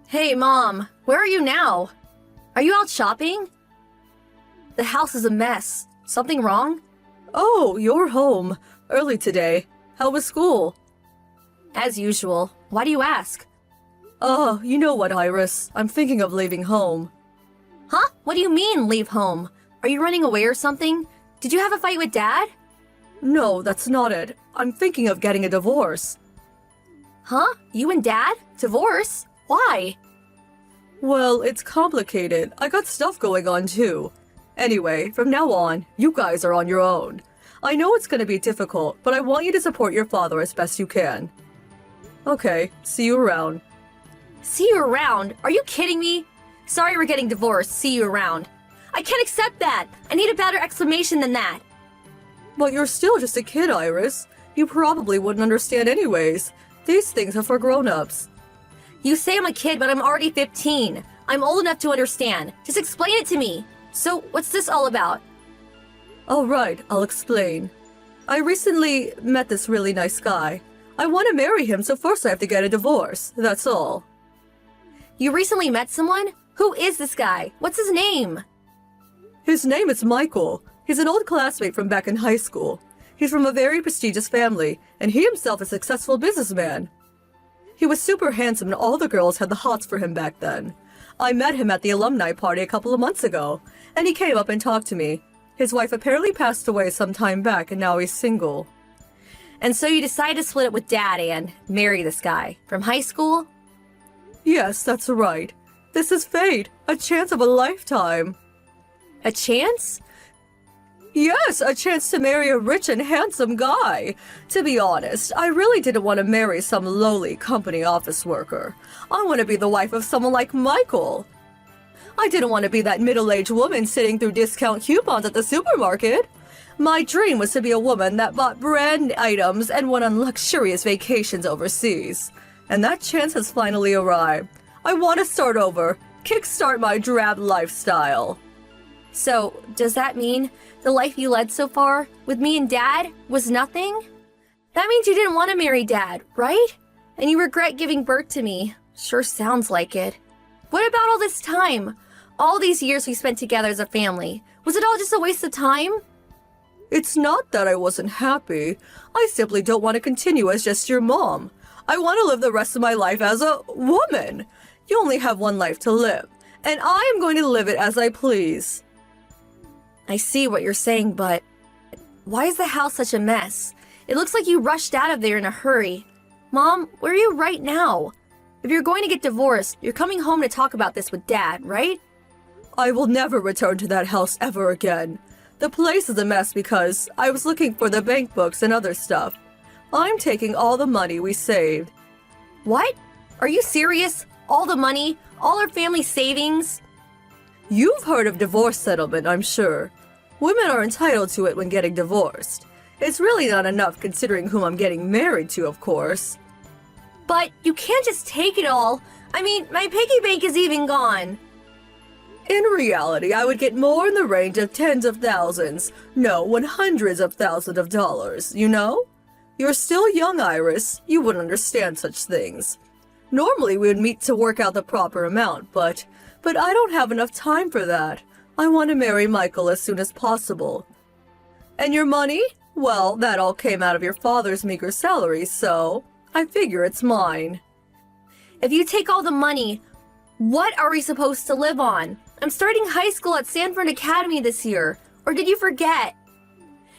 Hey, Mom, where are you now? Are you out shopping? The house is a mess. Something wrong? Oh, you're home. Early today. How was school? As usual. Why do you ask? Oh, you know what, Iris? I'm thinking of leaving home. Huh? What do you mean, leave home? Are you running away or something? Did you have a fight with Dad? No, that's not it. I'm thinking of getting a divorce. Huh? You and Dad? Divorce? Why? Well, it's complicated. I got stuff going on too. Anyway, from now on, you guys are on your own. I know it's gonna be difficult, but I want you to support your father as best you can. Okay, see you around. See you around? Are you kidding me? Sorry we're getting divorced. See you around. I can't accept that. I need a better explanation than that. But you're still just a kid, Iris. You probably wouldn't understand anyways. These things are for grown-ups. You say I'm a kid, but I'm already 15. I'm old enough to understand. Just explain it to me. So, what's this all about? All right, I'll explain. I recently met this really nice guy. I want to marry him, so first I have to get a divorce. That's all. You recently met someone? Who is this guy? What's his name? His name is Michael. He's an old classmate from back in high school. He's from a very prestigious family, and he himself is a successful businessman. He was super handsome and all the girls had the hots for him back then. I met him at the alumni party a couple of months ago, and he came up and talked to me. His wife apparently passed away some time back and now he's single. And so you decided to split up with Dad and marry this guy from high school? Yes, that's right. This is fate, a chance of a lifetime. A chance? Yes, a chance to marry a rich and handsome guy. To be honest, I really didn't want to marry some lowly company office worker. I want to be the wife of someone like Michael. I didn't want to be that middle-aged woman sitting through discount coupons at the supermarket. My dream was to be a woman that bought brand items and went on luxurious vacations overseas. And that chance has finally arrived. I want to start over, kickstart my drab lifestyle. So, does that mean the life you led so far with me and Dad was nothing? That means you didn't want to marry Dad, right? And you regret giving birth to me. Sure sounds like it. What about all this time? All these years we spent together as a family. Was it all just a waste of time? It's not that I wasn't happy. I simply don't want to continue as just your mom. I want to live the rest of my life as a woman. You only have one life to live, and I am going to live it as I please. I see what you're saying, but why is the house such a mess? It looks like you rushed out of there in a hurry. Mom, where are you right now? If you're going to get divorced, you're coming home to talk about this with Dad, right? I will never return to that house ever again. The place is a mess because I was looking for the bank books and other stuff. I'm taking all the money we saved. What? Are you serious? All the money? All our family savings? You've heard of divorce settlement, I'm sure. Women are entitled to it when getting divorced. It's really not enough considering whom I'm getting married to, of course. But you can't just take it all. I mean, my piggy bank is even gone. In reality, I would get more in the range of tens of thousands, no, hundreds of thousands of dollars, you know? You're still young, Iris. You wouldn't understand such things. Normally, we would meet to work out the proper amount, but I don't have enough time for that. I want to marry Michael as soon as possible. And your money? Well, that all came out of your father's meager salary, so I figure it's mine. If you take all the money, what are we supposed to live on? I'm starting high school at Sanford Academy this year. Or did you forget?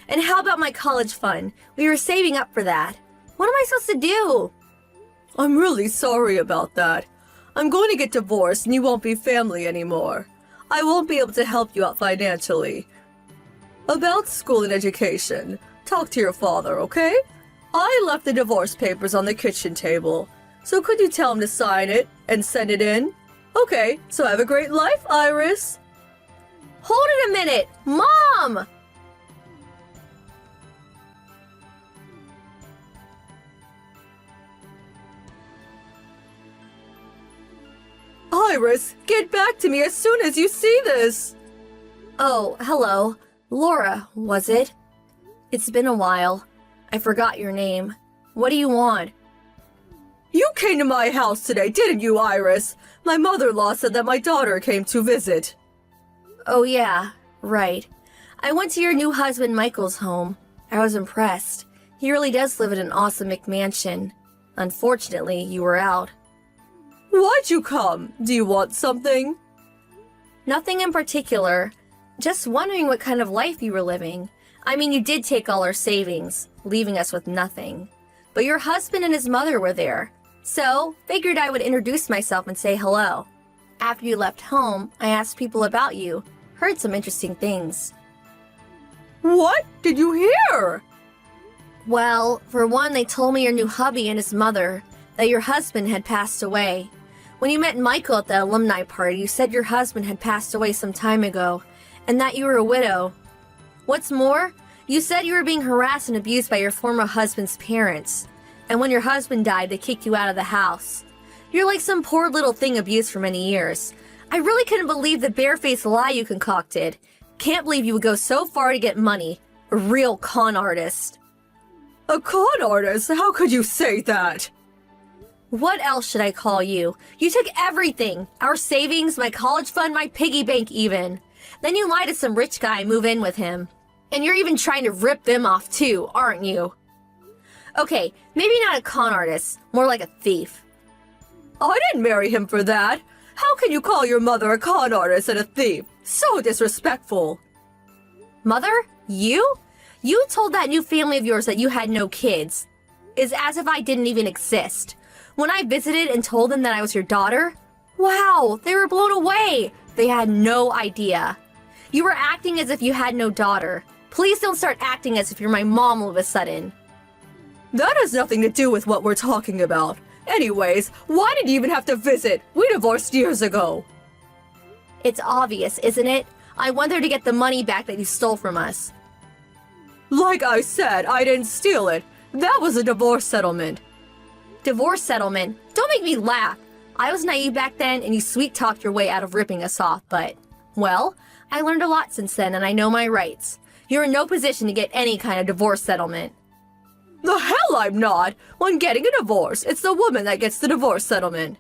And how about my college fund? We were saving up for that. What am I supposed to do? I'm really sorry about that. I'm going to get divorced and you won't be family anymore. I won't be able to help you out financially. About school and education, talk to your father, okay? I left the divorce papers on the kitchen table. So could you tell him to sign it and send it in? Okay, so have a great life, Iris. Hold it a minute! Mom! Iris, get back to me as soon as you see this. Oh, hello. Laura, was it? It's been a while. I forgot your name. What do you want? You came to my house today, didn't you, Iris? My mother-in-law said that my daughter came to visit. Oh yeah, right. I went to your new husband Michael's home. I was impressed. He really does live in an awesome McMansion. Unfortunately, you were out. Why'd you come? Do you want something? Nothing in particular. Just wondering what kind of life you were living. I mean, you did take all our savings, leaving us with nothing. But your husband and his mother were there. So, figured I would introduce myself and say hello. After you left home, I asked people about you. Heard some interesting things. What did you hear? Well, for one, they told me your new hubby and his mother, that your husband had passed away. When you met Michael at the alumni party, you said your husband had passed away some time ago, and that you were a widow. What's more, you said you were being harassed and abused by your former husband's parents, and when your husband died, they kicked you out of the house. You're like some poor little thing abused for many years. I really couldn't believe the barefaced lie you concocted. Can't believe you would go so far to get money. A real con artist. A con artist? How could you say that? What else should I call you? You took everything. Our savings, my college fund, my piggy bank even. Then you lied to some rich guy and move in with him. And you're even trying to rip them off too, aren't you? Okay, maybe not a con artist, more like a thief. I didn't marry him for that. How can you call your mother a con artist and a thief? So disrespectful. Mother? You? You told that new family of yours that you had no kids. It's as if I didn't even exist. When I visited and told them that I was your daughter, wow, they were blown away. They had no idea. You were acting as if you had no daughter. Please don't start acting as if you're my mom all of a sudden. That has nothing to do with what we're talking about. Anyways, why did you even have to visit? We divorced years ago. It's obvious, isn't it? I want her to get the money back that you stole from us. Like I said, I didn't steal it. That was a divorce settlement. Divorce settlement? Don't make me laugh. I was naive back then and you sweet-talked your way out of ripping us off, but, well, I learned a lot since then and I know my rights. You're in no position to get any kind of divorce settlement. The hell I'm not! When getting a divorce, it's the woman that gets the divorce settlement.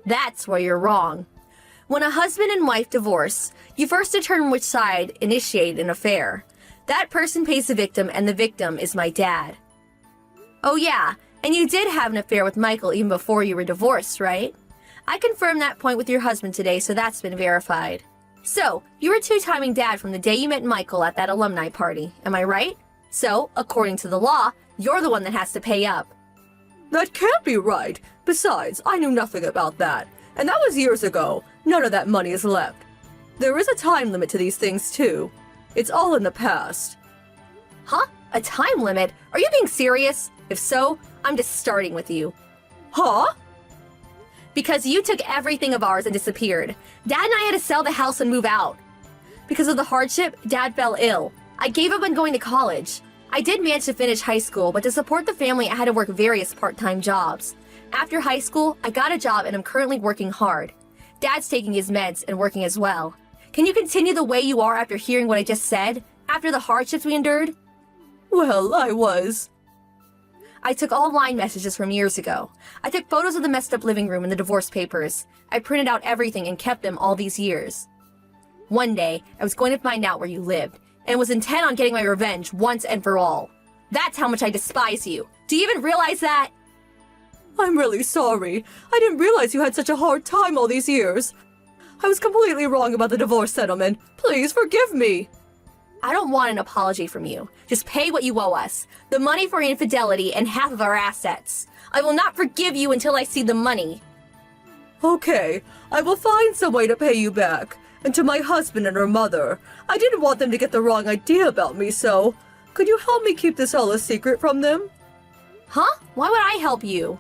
That's where you're wrong. When a husband and wife divorce, you first determine which side initiated an affair. That person pays the victim, and the victim is my dad. Oh yeah, and you did have an affair with Michael even before you were divorced, right? I confirmed that point with your husband today, so that's been verified. So, you were two-timing dad from the day you met Michael at that alumni party, am I right? So, according to the law, you're the one that has to pay up. That can't be right. Besides, I knew nothing about that. And that was years ago. None of that money is left. There is a time limit to these things, too. It's all in the past. Huh? A time limit? Are you being serious? If so, I'm just starting with you. Huh? Because you took everything of ours and disappeared. Dad and I had to sell the house and move out. Because of the hardship, Dad fell ill. I gave up on going to college. I did manage to finish high school, but to support the family, I had to work various part-time jobs. After high school, I got a job and I'm currently working hard. Dad's taking his meds and working as well. Can you continue the way you are after hearing what I just said? After the hardships we endured? Well, I was. I took all line messages from years ago. I took photos of the messed up living room and the divorce papers. I printed out everything and kept them all these years. One day, I was going to find out where you lived, and was intent on getting my revenge once and for all. That's how much I despise you. Do you even realize that? I'm really sorry. I didn't realize you had such a hard time all these years. I was completely wrong about the divorce settlement. Please forgive me. I don't want an apology from you. Just pay what you owe us. The money for your infidelity and half of our assets. I will not forgive you until I see the money. Okay, I will find some way to pay you back. And to my husband and her mother. I didn't want them to get the wrong idea about me, so could you help me keep this all a secret from them? Huh? Why would I help you?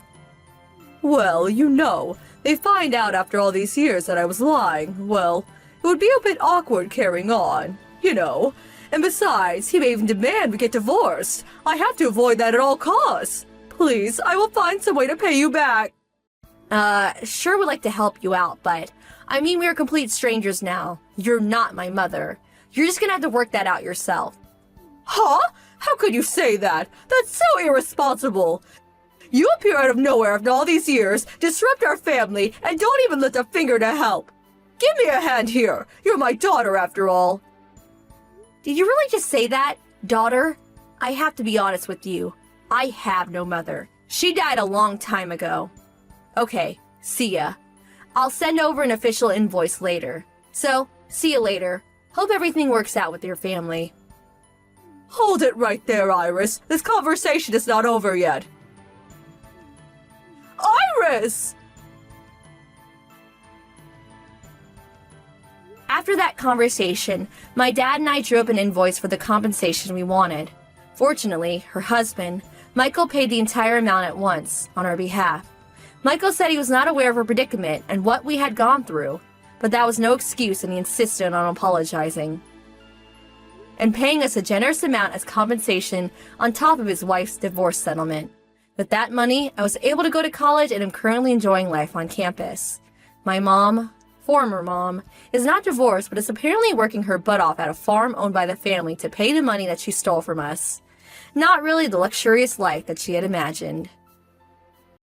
Well, you know, they find out after all these years that I was lying. Well, it would be a bit awkward carrying on, you know. And besides, he may even demand we get divorced. I have to avoid that at all costs. Please, I will find some way to pay you back. Sure would like to help you out, but I mean, we are complete strangers now. You're not my mother. You're just gonna have to work that out yourself. Huh? How could you say that? That's so irresponsible. You appear out of nowhere after all these years, disrupt our family, and don't even lift a finger to help. Give me a hand here. You're my daughter after all. Did you really just say that, daughter? I have to be honest with you. I have no mother. She died a long time ago. Okay, see ya. I'll send over an official invoice later. So, see you later. Hope everything works out with your family. Hold it right there, Iris. This conversation is not over yet. Iris! After that conversation, my dad and I drew up an invoice for the compensation we wanted. Fortunately, her husband, Michael, paid the entire amount at once on our behalf. Michael said he was not aware of her predicament and what we had gone through, but that was no excuse and he insisted on apologizing and paying us a generous amount as compensation on top of his wife's divorce settlement. With that money, I was able to go to college and am currently enjoying life on campus. My mom, former mom, is not divorced but is apparently working her butt off at a farm owned by the family to pay the money that she stole from us. Not really the luxurious life that she had imagined.